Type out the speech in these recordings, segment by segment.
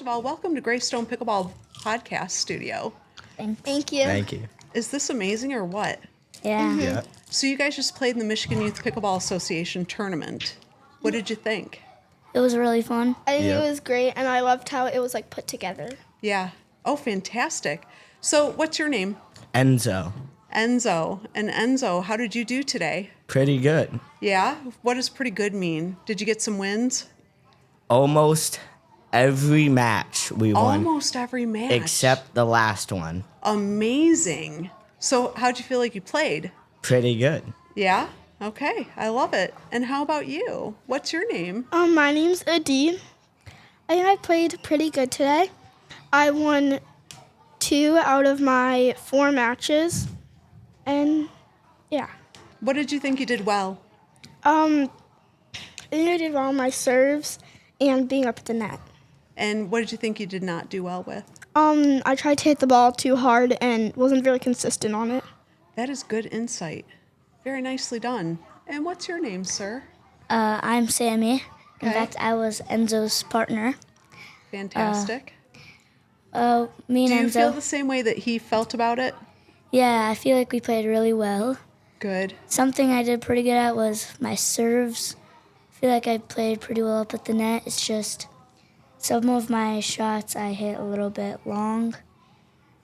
of all, welcome to Greystone Pickleball Podcast Studio. Thank you. Thank you. Is this amazing or what? Yeah. Mm-hmm. Yeah. So you guys just played in the Michigan Youth Pickleball Association tournament. What did you think? It was really fun. I think Yep. it was great, and I loved how it was like put together. Yeah. Oh, fantastic. So what's your name? Enzo. Enzo. And Enzo, how did you do today? Pretty good. Yeah? What does pretty good mean? Did you get some wins? Almost every match we won. Almost every match. Except the last one. Amazing. So how'd you feel like you played? Pretty good. Yeah? Okay. I love it. And how about you? What's your name? My name's Adi. I played pretty good today. I won 2 out of my 4 matches, and yeah. What did you think you did well? I think I did well on my serves and being up at the net. And what did you think you did not do well with? I tried to hit the ball too hard and wasn't very consistent on it. That is good insight. Very nicely done. And what's your name, sir? I'm Sammy. In Okay. fact, I was Enzo's partner. Fantastic. Me and Do you Enzo. feel the same way that he felt about it? Yeah, I feel like we played really well. Good. Something I did pretty good at was my serves. I feel like I played pretty well up at the net. It's just some of my shots I hit a little bit long.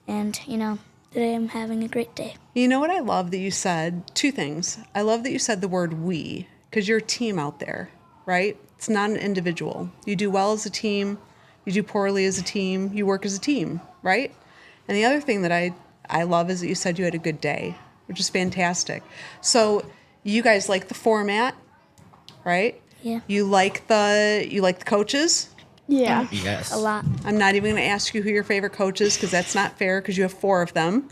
And, today I'm having a great day. You know what I love that you said? 2 things. I love that you said the word we, because you're a team out there, right? It's not an individual. You do well as a team. You do poorly as a team. You work as a team, right? And the other thing that I love is that you said you had a good day, which is fantastic. So you guys like the format, right? Yeah. You like the coaches? Yeah. Yes. A lot. I'm not even going to ask you who your favorite coach is because that's not fair because you have 4 of them.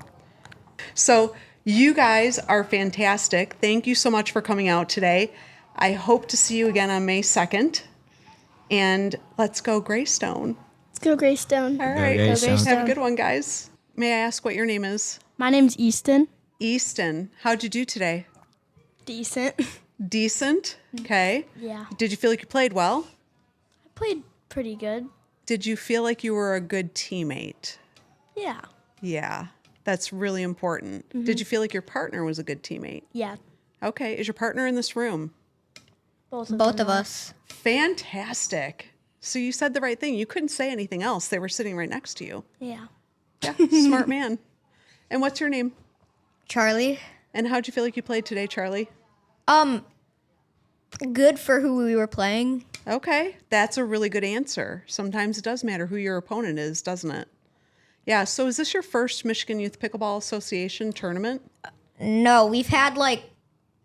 So you guys are fantastic. Thank you so much for coming out today. I hope to see you again on May 2nd. And let's go Greystone. Let's go Greystone. All right. Greystone. Have a good one, guys. May I ask what your name is? My name's Easton. Easton. How'd you do today? Decent. Decent. Okay. Yeah. Did you feel like you played well? I played pretty good. Did you feel like you were a good teammate? Yeah. Yeah. That's really important. Did you feel like your partner was a good teammate? Yeah. Okay. Is your partner in this room? Both Both of us. Fantastic. So you said the right thing. You couldn't say anything else. They were sitting right next to you. Yeah. Yeah. Smart man. And what's your name? Charlie. And how'd you feel like you played today, Charlie? Good for who we were playing. Okay. That's a really good answer. Sometimes it does matter who your opponent is, doesn't it? Yeah. So is this your first Michigan Youth Pickleball Association tournament? No, we've had like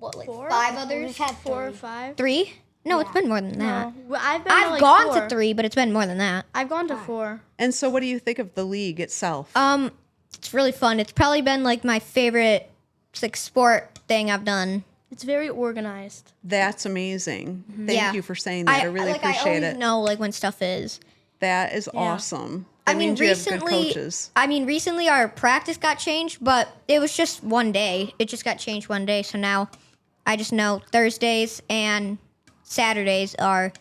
5 others? We've had 4 or 5. 3? No, it's been more than that. I've Gone to 3, but it's been more than that. I've gone to 4. And so what do you think of the league itself? It's really fun. It's probably been like my favorite sport thing I've done. It's very organized. That's amazing. Thank Yeah. you for saying that. I really I appreciate always it. know when stuff is. That is awesome. I That mean, means you have good coaches. recently our practice got changed, but it was just one day. It just got changed one day, so now I just know Thursdays and Saturdays are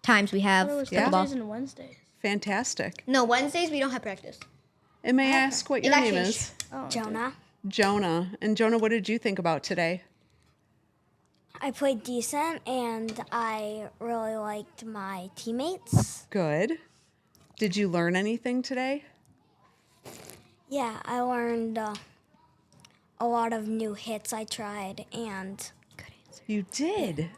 times we have Yeah. pickleball. and Wednesdays. Fantastic. No, Wednesdays we don't have practice. And may I ask what your got name changed. is? Jonah. Jonah. And Jonah, what did you think about today? I played decent, and I really liked my teammates. Good. Did you learn anything today? Yeah, I learned a lot of new hits I tried, and You did.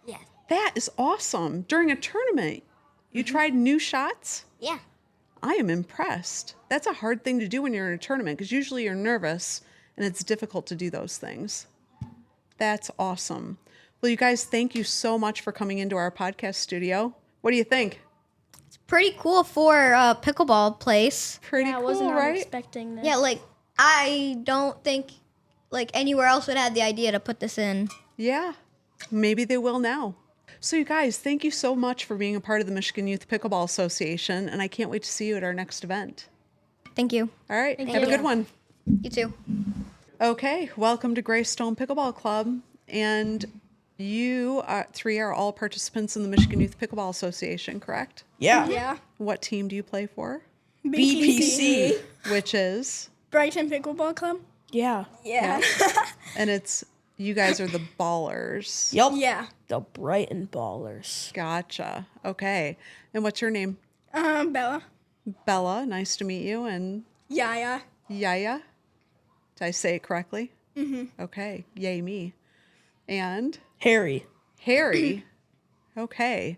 yeah, That is awesome. During a tournament, you tried new shots? yeah. I am impressed. That's a hard thing to do when you're in a tournament because usually you're nervous and it's difficult to do those things. That's awesome. Well, you guys, thank you so much for coming into our podcast studio. What do you think? Pretty cool for a pickleball place. Pretty I cool, wasn't right? expecting this. Yeah, I don't think anywhere else would have the idea to put this in. Yeah, maybe they will now. So you guys, thank you so much for being a part of the Michigan Youth Pickleball Association, and I can't wait to see you at our next event. Thank you. All right, have a good one. You too. Okay, welcome to Greystone Pickleball Club. And You three are all participants in the Michigan Youth Pickleball Association, correct? Yeah. Yeah. What team do you play for? BPC. Which is? Brighton Pickleball Club. Yeah. Yeah. And it's, you guys are the ballers. Yep. Yeah. The Brighton Ballers. Gotcha. Okay. And what's your name? Bella. Bella. Nice to meet you. And Yaya. Yaya. Did I say it correctly? Mm-hmm. Okay. Yay me. And Harry. Harry. Okay.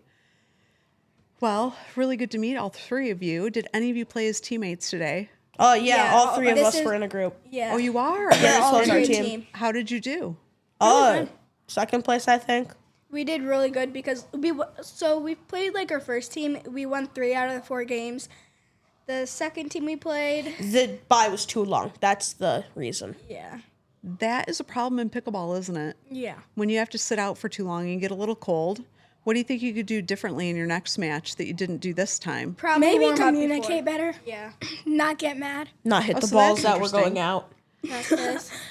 Well, really good to meet all three of you. Did any of you play as teammates today? Oh, yeah. Yeah, All three of this us is- were in a group. Yeah. Oh, you are? Yeah, all this was our great team. How did you do? Second place, I think. We did really good because we played like our first team. We won 3 out of the 4 games. The second team we played, The bye was too long. That's the reason. yeah. That is a problem in pickleball, isn't it? Yeah. When you have to sit out for too long and get a little cold. What do you think you could do differently in your next match that you didn't do this time? Probably Maybe warm up communicate before. better. Yeah. Not get mad. Not hit Oh, the so balls that's that were interesting. going out.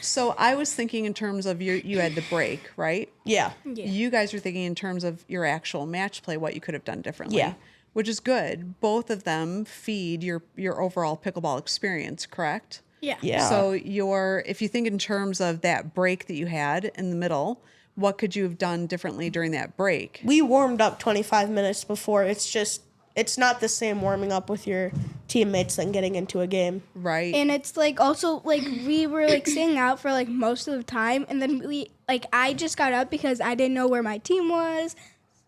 So I was thinking in terms of you had the break, right? Yeah. You guys are thinking in terms of your actual match play, what you could have done differently. Yeah. Which is good. Both of them feed your overall pickleball experience, correct? Yeah. Yeah. So if you think in terms of that break that you had in the middle, what could you have done differently during that break? We warmed up 25 minutes before. It's not the same warming up with your teammates than getting into a game. Right. And it's like also like we were like staying out for like most of the time, and then I just got up because I didn't know where my team was,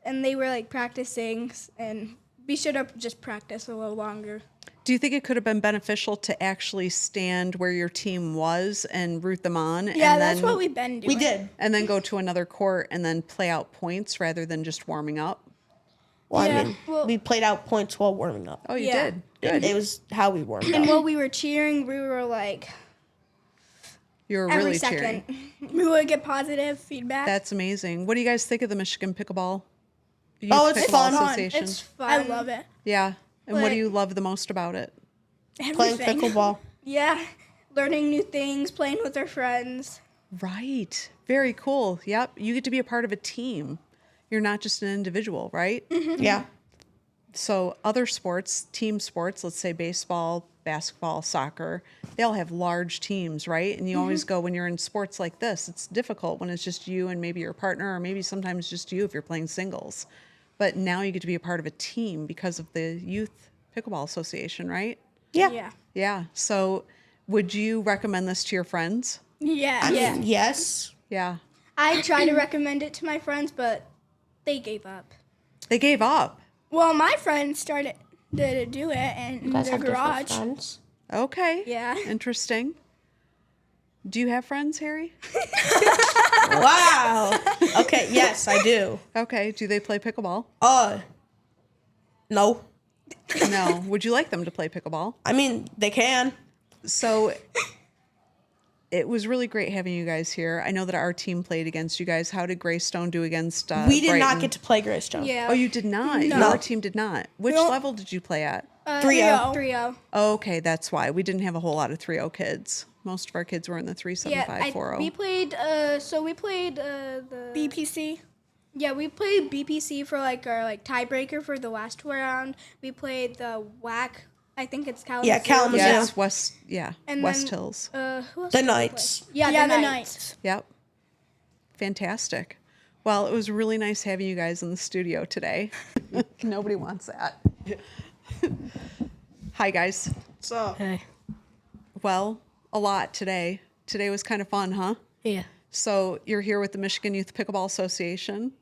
and they were like practicing, and we should have just practiced a little longer. Do you think it could have been beneficial to actually stand where your team was and root them on? Yeah, and that's then, what we've been doing. We did. And then go to another court and then play out points rather than just warming up? Well, Yeah, I mean, well- we played out points while warming up. Oh, you Yeah. did. Good. It was how we warmed And up. while we were cheering, we were like You were every really second. cheering. We would get positive feedback. That's amazing. What do you guys think of the Michigan Pickleball? Youth Oh, it's Pickleball fun. Association? It's fun. I love it. Yeah. And what do Like- you love the most about it? Playing Everything. pickleball. Yeah, learning new things, playing with our friends. Right. Very cool. Yep. You get to be a part of a team. You're not just an individual, right? Yeah. So other sports, team sports, let's say baseball, basketball, soccer, they all have large teams, right? And you always go, when you're in sports like this, it's difficult when it's just you and maybe your partner, or maybe sometimes just you if you're playing singles. But now you get to be a part of a team because of the Youth Pickleball Association, right? Yeah. Yeah. Yeah. So would you recommend this to your friends? Yeah. I mean, yes. Yeah. I tried to recommend it to my friends, but they gave up. They gave up. Well, my friend started to do it in You guys their have different garage. friends. Okay. Yeah. Interesting. Do you have friends, Harry? Wow. Okay, yes, I do. Okay. Do they play pickleball? No. No. Would you like them to play pickleball? I mean, they can. So it was really great having you guys here. I know that our team played against you guys. How did Greystone do against We did not Brighton? get to play Greystone. Yeah. Oh, you did not? No. Your team did not. Which No. level did you play at? 3-0. 3-0. Okay, that's why. We didn't have a whole lot of 3-0 kids. Most of our kids were in the 3-7-5, 4-0. we played. We played the. BPC. Yeah, we played BPC for like our like tiebreaker for the last round. We played the WAC. I think it's Kalamazoo. Yeah, Kalamazoo. Yeah, Yeah. it's West, And West then- Hills. Who else The did we Knights. play? Yeah, Yeah, the the Knights. Knights. Yep. Fantastic. Well, it was really nice having you guys in the studio today. Nobody wants that. Hi, guys. What's up? Hey. Well, a lot today. Today was kind of fun, huh? Yeah. So you're here with the Michigan Youth Pickleball Association,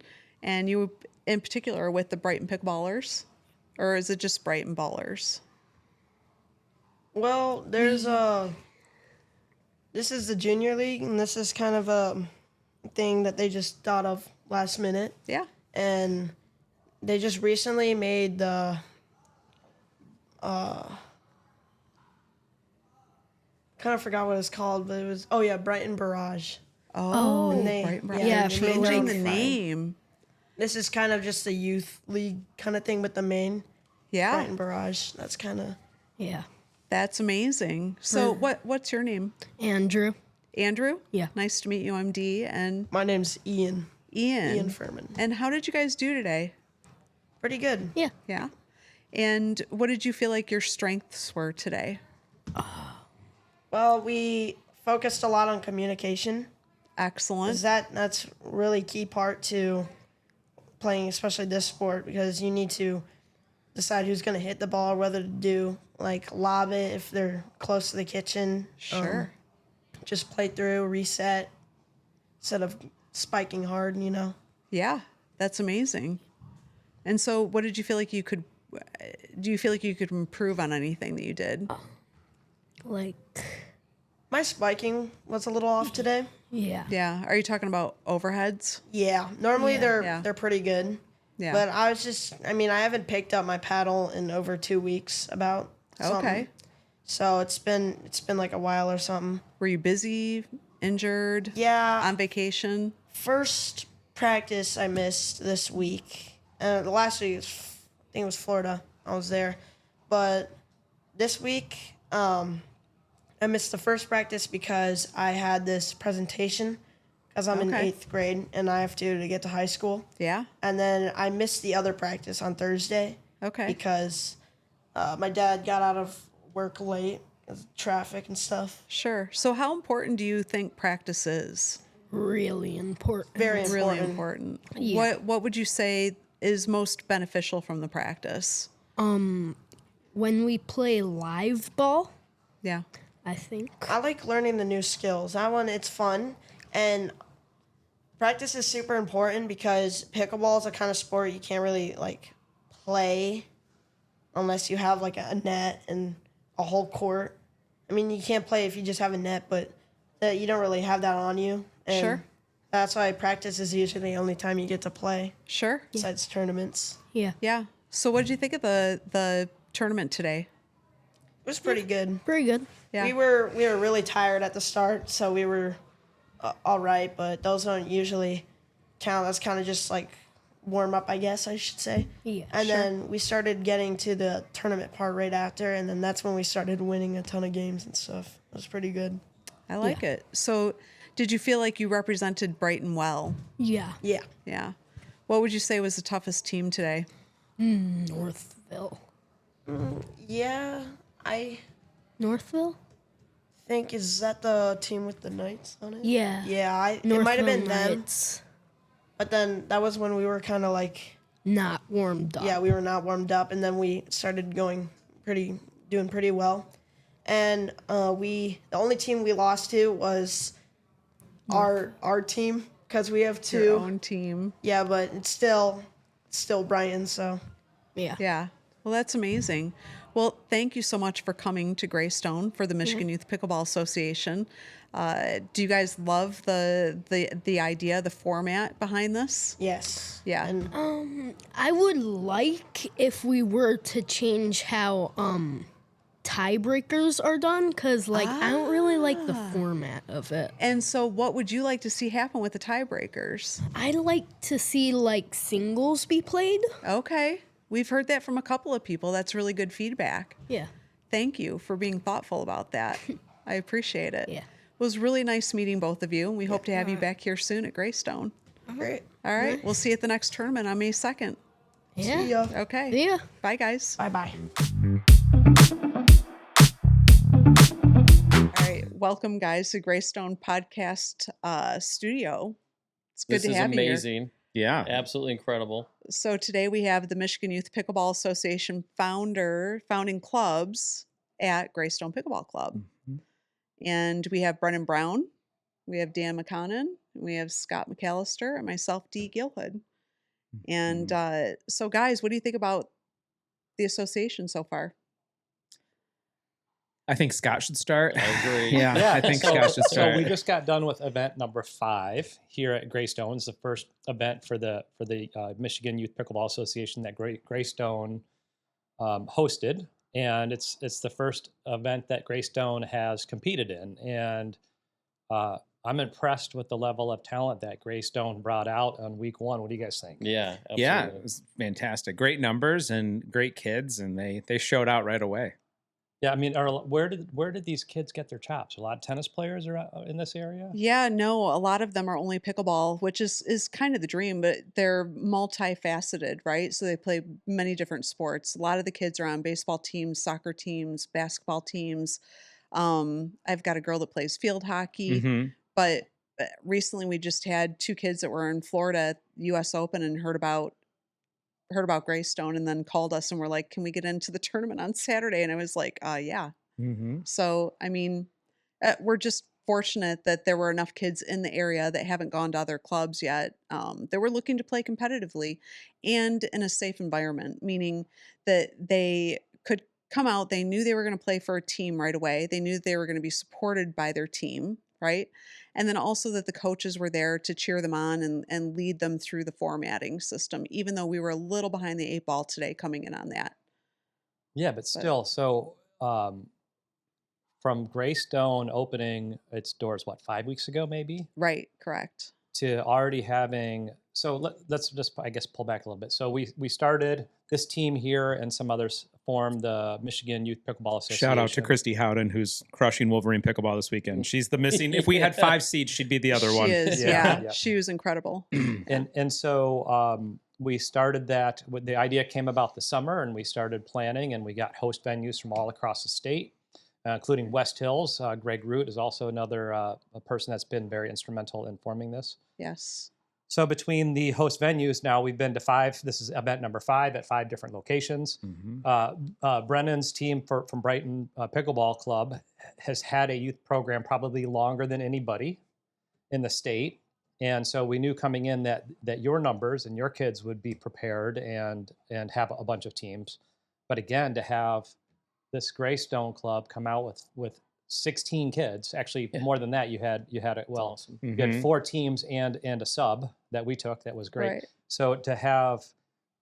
and you in particular are with the Brighton Pickleballers, or is it just Brighton Ballers? Well, there's this is the junior league, and this is kind of a thing that they just thought of last minute, Yeah. and they just recently made the kind of forgot what it's called, but it was Brighton Barrage. Oh, And they- Brighton Ballers. yeah, They're for changing the round name. This is kind of just a youth league kind of thing with the main Yeah, Brighton Barrage. That's kind of Yeah. that's amazing. So what's your name? Andrew. Andrew? Yeah. Nice to meet you. I'm Dee, and my name's Ian. Ian Furman. And how did you guys do today? Pretty good. Yeah. Yeah. And what did you feel like your strengths were today? Well, we focused a lot on communication. Excellent. 'Cause that's really key part to playing, especially this sport, because you need to decide who's going to hit the ball, whether to do like lob it if they're close to the kitchen. Sure. Just play through, reset, instead of spiking hard, you know. Yeah, that's amazing. And so what did you feel like do you feel like you could improve on anything that you did? Like, My spiking was a little off today. yeah. Yeah. Are you talking about overheads? Yeah, normally Yeah. they're pretty good. Yeah. But I haven't picked up my paddle in over 2 weeks about something. Okay. So it's been like a while or something. Were you busy, injured, Yeah. on vacation? First practice I missed this week. The last week, I think it was Florida. I was there. But this week, I missed the first practice because I had this presentation because I'm in Okay. 8th grade and I have to get to high school. Yeah. And then I missed the other practice on Thursday Okay. because my dad got out of work late because of traffic and stuff. Sure. So how important do you think practice is? Really important. Very important. Really important. Yeah. What would you say is most beneficial from the practice? When we play live ball, Yeah. I think. I like learning the new skills. That one, it's fun. And practice is super important because pickleball is a kind of sport you can't really, like, play unless you have, like, a net and a whole court. I mean, you can't play if you just have a net, but you don't really have that on you. And Sure. that's why practice is usually the only time you get to play Sure. besides tournaments. Yeah. Yeah. So what did you think of the tournament today? It was pretty good. Pretty good. Yeah. We were really tired at the start, so we were all right, but those don't usually count. That's kind of just like warm up, I guess I should say. Yeah. And then we started getting to the tournament part right after, and then that's when we started winning a ton of games and stuff. It was pretty good. I like it. So did you feel like you represented Brighton well? Yeah. Yeah. Yeah. What would you say was the toughest team today? Northville. Yeah, I Northville? think, is that the team with the Knights on it? Yeah. Yeah, it might have been them, Knights. but then that was when we were kind of like, Not warmed up. yeah, we were not warmed up, and then we started doing pretty well. And the only team we lost to was our team because we have Your two. own team. Yeah, but it's still Brighton. So Yeah. Yeah. Well, that's amazing. Well, thank you so much for coming to Greystone for the Michigan Youth Pickleball Association. Do you guys love the idea, the format behind this? yes, Yeah. and I would like if we were to change how tiebreakers are done, because like I don't really like the format of it. And so what would you like to see happen with the tiebreakers? I'd like to see like singles be played. Okay. We've heard that from a couple of people. That's really good feedback. Yeah. Thank you for being thoughtful about that. I appreciate it. Yeah. It was really nice meeting both of you, and we hope to have you back here soon at Greystone. great. All right. We'll see you at the next tournament on May 2nd. Yeah. Yeah. Okay. Yeah. Bye, guys. Bye. All right. Welcome, guys, to Greystone Podcast studio. It's good This to is have you here. amazing. Yeah. Absolutely incredible. So today we have the Michigan Youth Pickleball Association founding clubs at Greystone Pickleball Club. And we have Brennan Brown, we have Dan McConnon, we have Scott McAllister, and myself, Dee Gilhood. And so, guys, what do you think about the association so far? I think Scott should start. I agree. Yeah, I think Scott should start. So we just got done with event number 5 here at Greystone. It's the first event for the Michigan Youth Pickleball Association that Greystone hosted, and it's the first event that Greystone has competed in. And I'm impressed with the level of talent that Greystone brought out on week 1. What do you guys think? Yeah. Absolutely. Yeah, it was fantastic. Great numbers and great kids, and they showed out right away. Yeah, I mean, where did these kids get their chops? A lot of tennis players are in this area. Yeah, no, a lot of them are only pickleball, which is kind of the dream, but they're multifaceted, right? So they play many different sports. A lot of the kids are on baseball teams, soccer teams, basketball teams. I've got a girl that plays field hockey, but recently we just had two kids that were in Florida at US Open and heard about Greystone and then called us and were like, "Can we get into the tournament on Saturday?" And I was like, yeah. So, I mean, we're just fortunate that there were enough kids in the area that haven't gone to other clubs yet that were looking to play competitively and in a safe environment, meaning that they could come out. They knew they were going to play for a team right away. They knew they were going to be supported by their team, right? And then also that the coaches were there to cheer them on and lead them through the formatting system, even though we were a little behind the 8 ball today coming in on that. Yeah, but still, so from Greystone opening its doors, 5 weeks ago, maybe? Right, correct. To already having, so let's just, I guess, pull back a little bit. So we started this team here and some others formed the Michigan Youth Pickleball Association. Shout out to Christy Howden, who's crushing Wolverine pickleball this weekend. She's the missing, if we had 5 seats, she'd be the other one. She is, yeah. She was incredible. And so we started that, the idea came about the summer and we started planning and we got host venues from all across the state. Including West Hills. Greg Root is also another a person that's been very instrumental in forming this. Yes. So between the host venues, now we've been to 5. This is event number 5 at 5 different locations. Brennan's team from Brighton Pickleball Club has had a youth program probably longer than anybody in the state. And so we knew coming in that your numbers and your kids would be prepared and have a bunch of teams. But again, to have this Greystone club come out with 16 kids, actually more than that. You had it. Well, awesome. You had 4 teams and a sub that we took. That was great. Right. So to have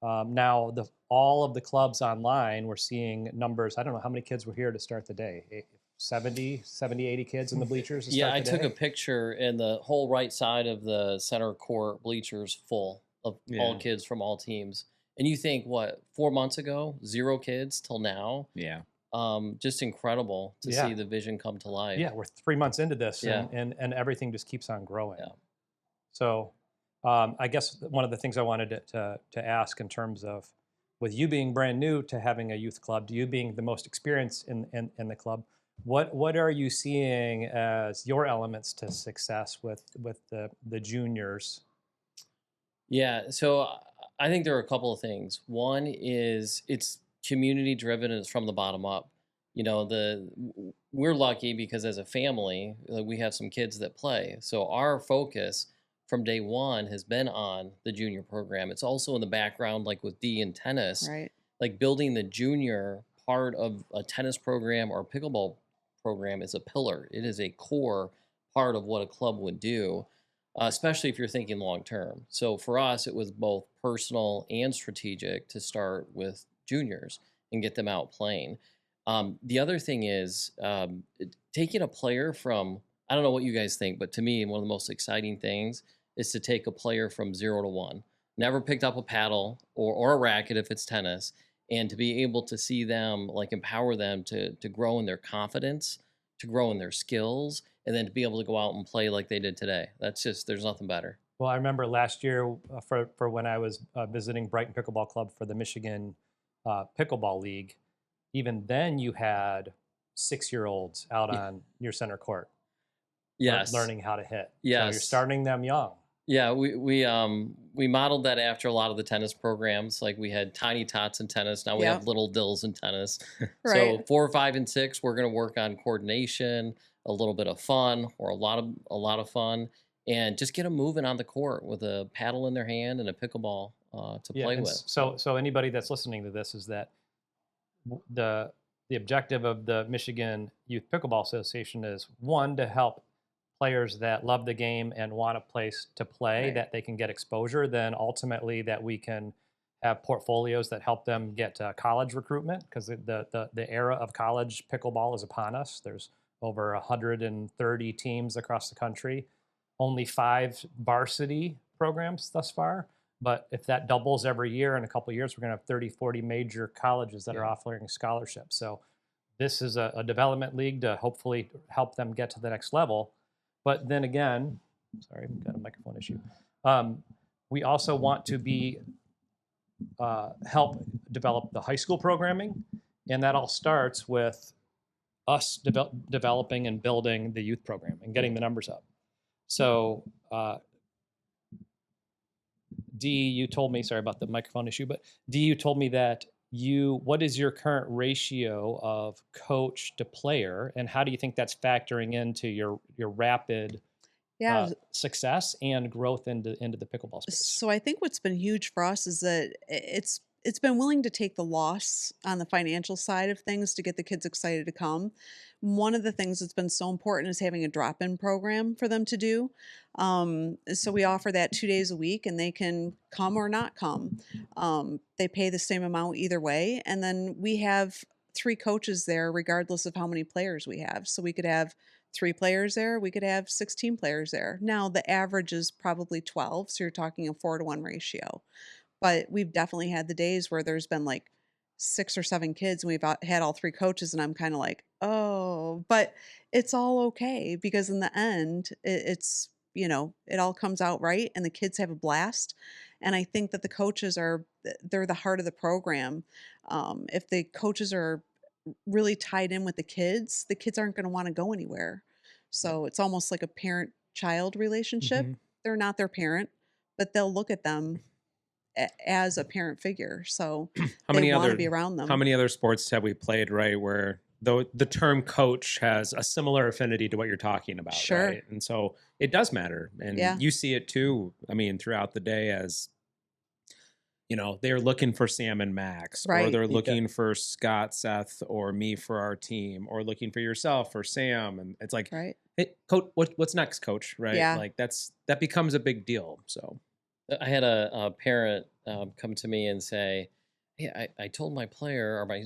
now all of the clubs online, we're seeing numbers. I don't know how many kids were here to start the day. 70, 80 kids in the bleachers to start I the day? took a picture and the whole right side of the center court bleachers full of all kids from all teams. And you think, 4 months ago, 0 kids till now? Yeah. Just incredible to see the vision come to life. Yeah, we're 3 months into this, and everything just keeps on growing. Yeah. So, I guess one of the things I wanted to ask in terms of, with you being brand new to having a youth club, you being the most experienced in the club, what are you seeing as your elements to success with the juniors? Yeah, so I think there are a couple of things. One is it's community driven and it's from the bottom up. You know, we're lucky because as a family, we have some kids that play. So our focus from day one has been on the junior program. It's also in the background, like with D in tennis, Right. like building the junior part of a tennis program or pickleball program is a pillar. It is a core part of what a club would do, especially if you're thinking long term. So for us, it was both personal and strategic to start with juniors and get them out playing. The other thing is taking a player from, I don't know what you guys think, but to me, one of the most exciting things is to take a player from 0 to 1. Never picked up a paddle or a racket if it's tennis, and to be able to see them, like empower them to grow in their confidence, to grow in their skills, and then to be able to go out and play like they did today. That's just, there's nothing better. Well, I remember last year for when I was visiting Brighton Pickleball Club for the Michigan Pickleball League. Even then, you had 6-year-olds out on your center court, learning how to hit. Yes, so you're starting them young. Yeah, we modeled that after a lot of the tennis programs. Like we had Tiny Tots in tennis. Now we have Little Dills in tennis. Right. So 4, 5, and 6, we're going to work on coordination, a little bit of fun, or a lot of fun, and just get them moving on the court with a paddle in their hand and a pickleball to play with. So anybody that's listening to this is that the objective of the Michigan Youth Pickleball Association is, one, to help players that love the game and want a place to play, that they can get exposure, then ultimately that we can have portfolios that help them get college recruitment, because the era of college pickleball is upon us. There's over 130 teams across the country, only 5 varsity programs thus far. But if that doubles every year, in a couple of years, we're going to have 30, 40 major colleges that are offering scholarships. So this is a development league to hopefully help them get to the next level. But then again, sorry, I've got a microphone issue. We also want to be help develop the high school programming, and that all starts with us developing and building the youth program and getting the numbers up. So, Dee, you told me, sorry about the microphone issue, but Dee, you told me that what is your current ratio of coach to player, and how do you think that's factoring into your rapid success and growth into the pickleball space? So I think what's been huge for us is that it's been willing to take the loss on the financial side of things to get the kids excited to come. One of the things that's been so important is having a drop-in program for them to do. So we offer that 2 days a week, and they can come or not come. They pay the same amount either way. And then we have 3 coaches there, regardless of how many players we have. So we could have 3 players there. We could have 16 players there. Now the average is probably 12. So you're talking a 4-to-1 ratio. But we've definitely had the days where there's been like 6 or 7 kids, and we've had all 3 coaches, and I'm kind of like, oh, but it's all okay, because in the end, it's, it all comes out right, and the kids have a blast. And I think that the coaches they're the heart of the program. If the coaches are really tied in with the kids aren't going to want to go anywhere. So it's almost like a parent-child relationship. Mm-hmm. They're not their parent, but they'll look at them as a parent figure. So they want to be around them. How many other sports have we played, right, where the term coach has a similar affinity to what you're talking about, sure. Right? And so it does matter. And you see it too, throughout the day as, they're looking for Sam and Max, right. Or they're looking for Scott, Seth, or me for our team, or looking for yourself or Sam. And it's like, right. Hey, coach, what's next, coach? Right? Yeah. Like that becomes a big deal. So I had a parent come to me and say, hey, I told my player or my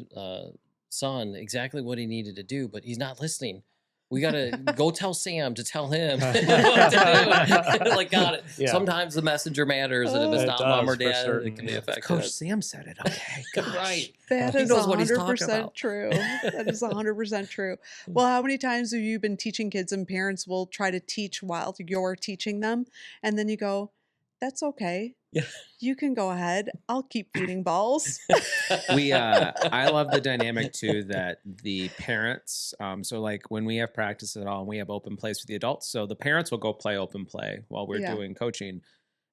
son exactly what he needed to do, but he's not listening. We got to go tell Sam to tell him what to do. Like, got it. Yeah. Sometimes the messenger matters, and if it's not mom or dad, it can be effective. Coach Sam said it. Okay, right. That is 100% true. That is 100% true. Well, how many times have you been teaching kids, and parents will try to teach while you're teaching them, and then you go, that's okay. Yeah. You can go ahead. I'll keep feeding balls. I love the dynamic too that the parents, so like when we have practice at all and we have open plays with the adults, so the parents will go play open play while we're doing coaching.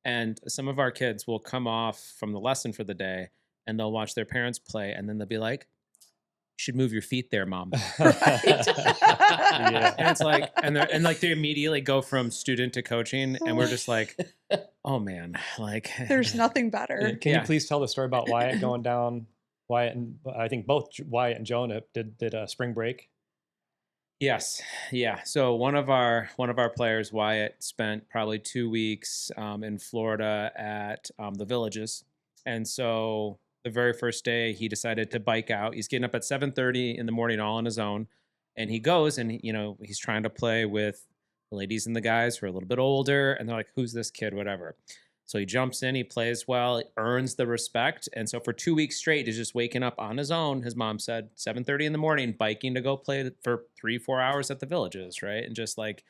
And some of our kids will come off from the lesson for the day and they'll watch their parents play, and then they'll be like, you should move your feet there, mom. Yeah. And it's like, and they immediately go from student to coaching, and we're just like, oh man, like there's nothing better. Can you please tell the story about Wyatt going down? Wyatt and I think both Wyatt and Jonah did a spring break. Yes, yeah. So one of our players, Wyatt, spent probably 2 weeks in Florida at the Villages, and so the very first day he decided to bike out. He's getting up at 7:30 in the morning all on his own, and he goes and he's trying to play with the ladies and the guys who are a little bit older, and they're like, who's this kid, whatever. So he jumps in, he plays well, he earns the respect. And so for 2 weeks straight, he's just waking up on his own, his mom said, 7:30 in the morning, biking to go play for 3-4 hours at the Villages, right? And just like,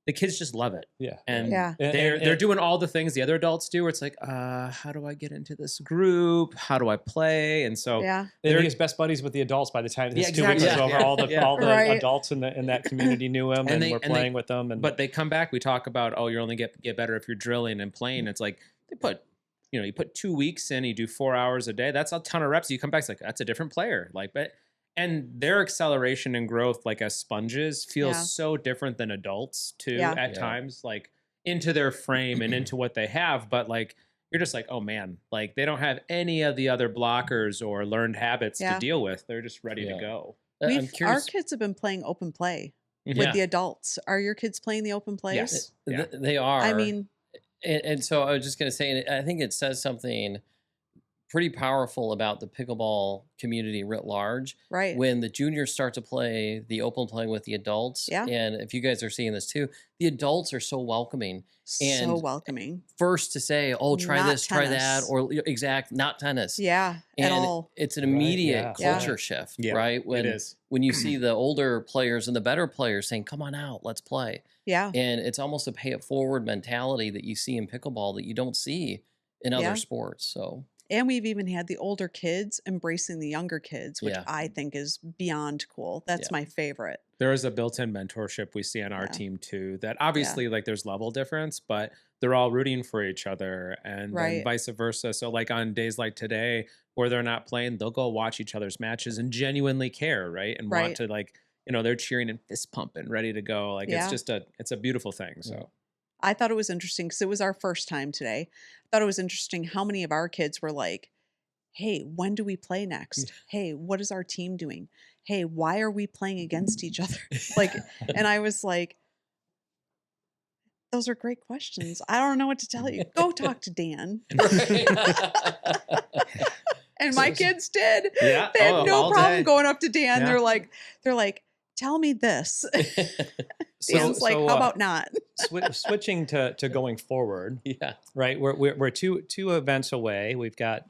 the kids just love it. Yeah. And they're doing all the things the other adults do, where it's like, how do I get into this group? How do I play? And so they're his best buddies with the adults by the time this 2 weeks is over. All the adults in that community knew him, and we're playing with them. But they come back, we talk about, you only get better if you're drilling and playing. It's like they put, you put 2 weeks in, you do 4 hours a day. That's a ton of reps. You come back, it's like, that's a different player. And their acceleration and growth, like as sponges, feels so different than adults too at times, like into their frame and into what they have. But like, you're just like, oh man, like they don't have any of the other blockers or learned habits to deal with. They're just ready to go. Our kids have been playing open play with the adults. Are your kids playing the open plays? Yes, they are. I mean, and so I was just going to say, and I think it says something pretty powerful about the pickleball community writ large. Right. When the juniors start to play the open play with the adults, Yeah. and if you guys are seeing this too, the adults are so welcoming. So And welcoming. first to say, "Oh, try Not this, try that," tennis. or not tennis. Yeah, And at all. it's an immediate yeah. culture shift, Yeah, right? it is. When you see the older players and the better players saying, "Come on out, let's play," Yeah. and it's almost a pay it forward mentality that you see in pickleball that you don't see in other Yeah. sports. So And we've even had the older kids embracing the younger kids, which Yeah. I think is beyond cool. That's Yeah. my favorite. There is a built-in mentorship we see on our Yeah. team too, that obviously like there's level difference, but they're all rooting for each other and then Right. vice versa. So like on days like today where they're not playing, they'll go watch each other's matches and genuinely care, right? And Right. want to like, they're cheering and fist pumping, ready to go. Like Yeah. it's a beautiful thing. So I thought it was interesting because it was our first time today. I thought it was interesting how many of our kids were like, hey, when do we play next? Hey, what is our team doing? Hey, why are we playing against each other? Like, and I was like, those are great questions. I don't know what to tell you. Go talk to Dan. And my kids did. Yeah. They had Oh, no all problem day. going up to Dan. Yeah. They're like, tell me this. Dan's like, so, how about not? Switching to going forward, yeah, right? We're two events away. We've got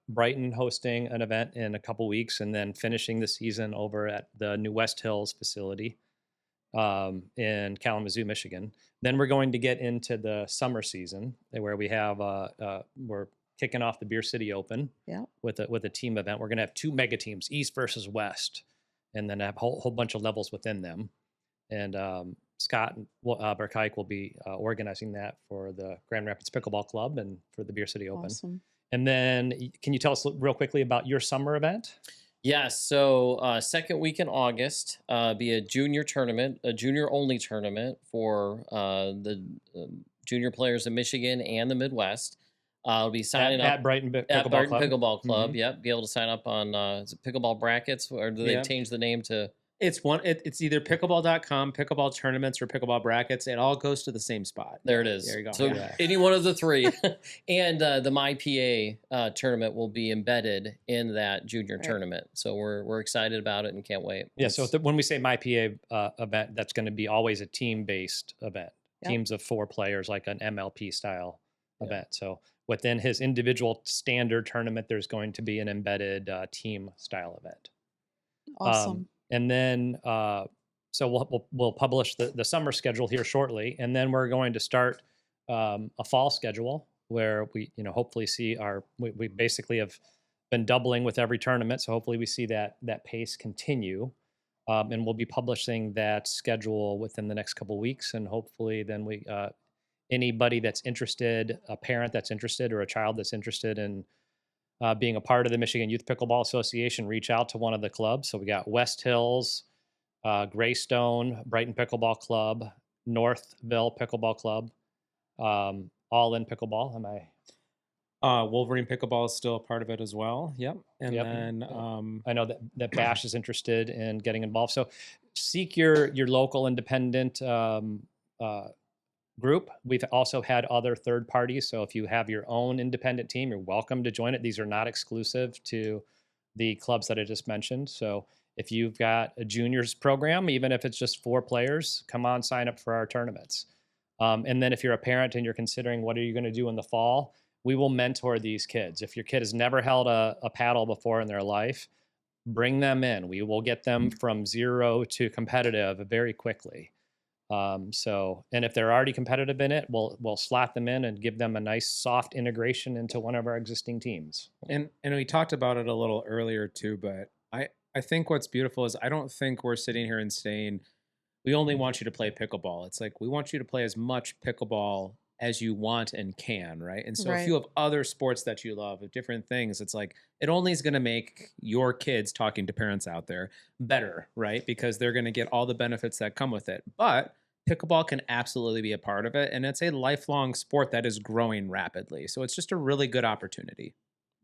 Brighton hosting an event in a couple weeks, and then finishing the season over at the new West Hills facility in Kalamazoo, Michigan. Then we're going to get into the summer season, where we have we're kicking off the Beer City Open Yeah. with a team event. We're going to have two mega teams, East versus West, and then have a whole bunch of levels within them. And Scott Burkike will be organizing that for the Grand Rapids Pickleball Club and for the Beer City Open. Awesome. And then can you tell us real quickly about your summer event? Yeah, so second week in August, be a junior tournament, a junior only tournament for the junior players in Michigan and the Midwest. I'll be signing up at Brighton Pickleball Club. Pickleball Club. Mhm. Yep, be able to sign up on is it Pickleball Brackets, or do they Yep. change the name to? it's either pickleball.com, pickleball tournaments, or pickleball brackets. It all goes to the same spot. There it is. There you go. So Yeah. any one of the three, and the MYPA tournament will be embedded in that junior tournament. So we're excited about it and can't wait. Yeah, so when we say MyPA event, that's going to be always a team-based event. Yep. Teams of 4 players, like an MLP style event. So within his individual standard tournament, there's going to be an embedded team style event. Awesome. And then, so we'll publish the summer schedule here shortly, and then we're going to start a fall schedule where we, hopefully see we basically have been doubling with every tournament, so hopefully we see that pace continue, and we'll be publishing that schedule within the next couple weeks, and hopefully then we anybody that's interested, a parent that's interested, or a child that's interested in being a part of the Michigan Youth Pickleball Association, reach out to one of the clubs. So we got West Hills, Greystone, Brighton Pickleball Club, Northville Pickleball Club, All In Pickleball. Am I? Wolverine Pickleball is still a part of it as well. Yep. And Yep. then I know that Bash is interested in getting involved. So seek your local independent group. We've also had other third parties. So if you have your own independent team, you're welcome to join it. These are not exclusive to the clubs that I just mentioned. So if you've got a juniors program, even if it's just 4 players, come on, sign up for our tournaments. And then if you're a parent and you're considering what are you going to do in the fall, we will mentor these kids. If your kid has never held a paddle before in their life, bring them in. We will get them from 0 to competitive very quickly. And if they're already competitive in it, we'll slot them in and give them a nice soft integration into one of our existing teams. and we talked about it a little earlier too, but I think what's beautiful is I don't think we're sitting here and saying we only want you to play pickleball. It's like we want you to play as much pickleball as you want and can, right? And so if you have other sports that you love, of different things, it's like it only is going to make your kids, talking to parents out there, better, right? Because they're going to get all the benefits that come with it. But pickleball can absolutely be a part of it, and it's a lifelong sport that is growing rapidly. So it's just a really good opportunity.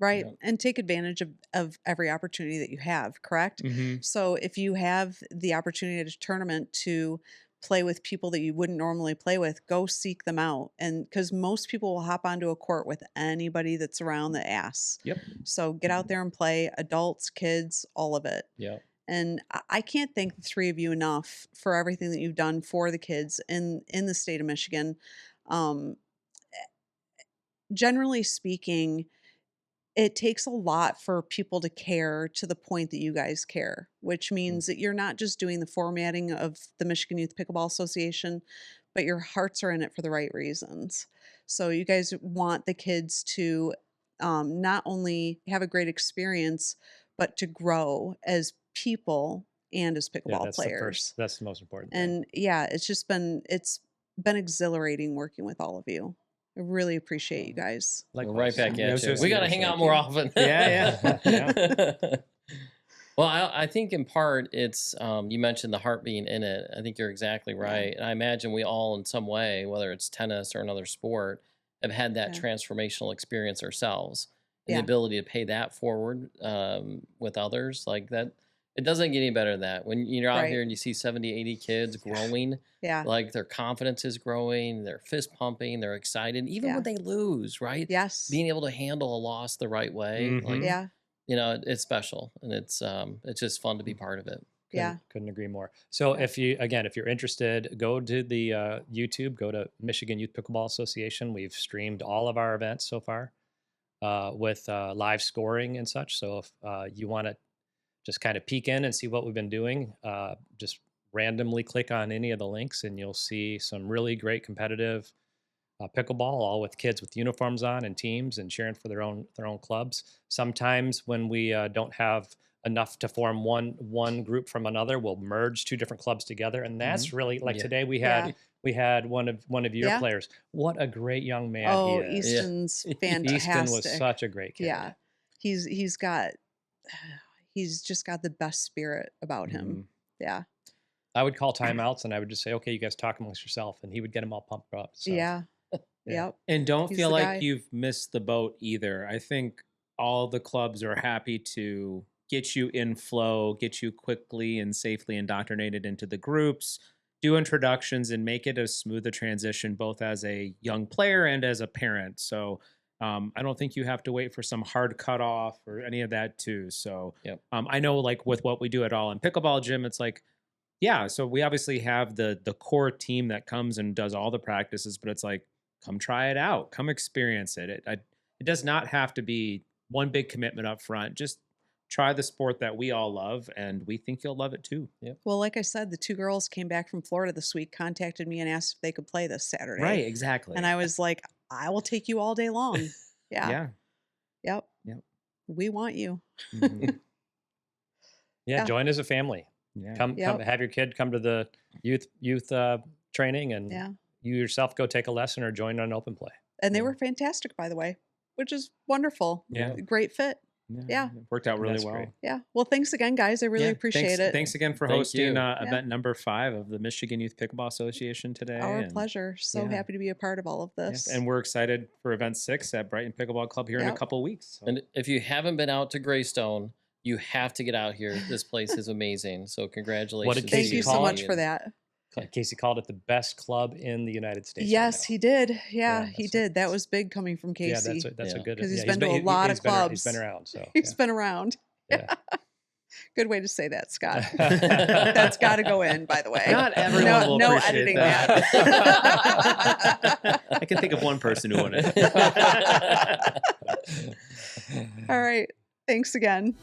Right. And take advantage of every opportunity that you have, correct? Mm-hmm. So if you have the opportunity at a tournament to play with people that you wouldn't normally play with, go seek them out. And because most people will hop onto a court with anybody that's around that asks. Yep. So get out there and play, adults, kids, all of it. Yeah. And I can't thank the three of you enough for everything that you've done for the kids in the state of Michigan. Generally speaking, it takes a lot for people to care to the point that you guys care, which means that you're not just doing the formatting of the Michigan Youth Pickleball Association, but your hearts are in it for the right reasons. So you guys want the kids to not only have a great experience, but to grow as people and as pickleball players. That's the most important thing. And yeah, it's been exhilarating working with all of you. I really appreciate you guys. We're right back Yeah, at you. We got to hang out more often. Yeah. Well, I think in part it's, you mentioned the heart being in it. I think you're exactly right. And I imagine we all in some way, whether it's tennis or another sport, have had that transformational experience ourselves. And the ability to pay that forward with others like that. It doesn't get any better than that. When you're out here and you see 70, 80 kids growing, like their confidence is growing, they're fist pumping, they're excited, even when they lose, right? Yes. Being able to handle a loss the right way. Like, you know, it's special, and it's just fun to be part of it. Couldn't agree more. So if you're interested, go to the YouTube, go to Michigan Youth Pickleball Association. We've streamed all of our events so far with live scoring and such. So if you want to just kind of peek in and see what we've been doing, just randomly click on any of the links and you'll see some really great competitive pickleball, all with kids with uniforms on and teams and cheering for their own clubs. Sometimes when we don't have enough to form one group from another, we'll merge two different clubs together, and that's really like today we had one of your players. What a great young man he is. Easton's fantastic. Easton was such a great kid. Yeah, he's just got the best spirit about him. Yeah. I would call timeouts and I would just say, okay, you guys talk amongst yourself, and he would get them all pumped up. So. Yeah. Yep. And don't He's feel the like guy. you've missed the boat either. I think all the clubs are happy to get you in flow, get you quickly and safely indoctrinated into the groups, do introductions, and make it a smoother transition, both as a young player and as a parent. So I don't think you have to wait for some hard cutoff or any of that too. So I know, like with what we do at All in Pickleball Gym, it's like, so we obviously have the core team that comes and does all the practices, but it's like, come try it out, come experience it. It does not have to be one big commitment up front. Just try the sport that we all love, and we think you'll love it too. Well, like I said, the two girls came back from Florida this week, contacted me and asked if they could play this Saturday. Right, exactly. And I was like, I will take you all day long. Yeah. Yep. We want you. Join as a family. Come have your kid come to the youth training, and you yourself go take a lesson or join an open play. And they were fantastic, by the way, which is wonderful. Yeah. Great fit. Yeah. It worked out really well. Great. Yeah. Well, thanks again, guys. I really appreciate it. Thanks again for hosting event number 5 of the Michigan Youth Pickleball Association today. Our pleasure. So happy to be a part of all of this. And we're excited for event 6 at Brighton Pickleball Club here in a couple of weeks. So. And if you haven't been out to Greystone, you have to get out here. This place is amazing. So congratulations. Thank you so much for that. Casey called it the best club in the United States. Yes, he did. Yeah, he did. That was big coming from Casey. Yeah, that's a good. Because he's been to a lot of clubs. He's been around. So he's been around. Yeah. Good way to say that, Scott. That's got to go in, by the way. Not everyone will no appreciate editing that. that. I can think of one person who wouldn't. All right. Thanks again.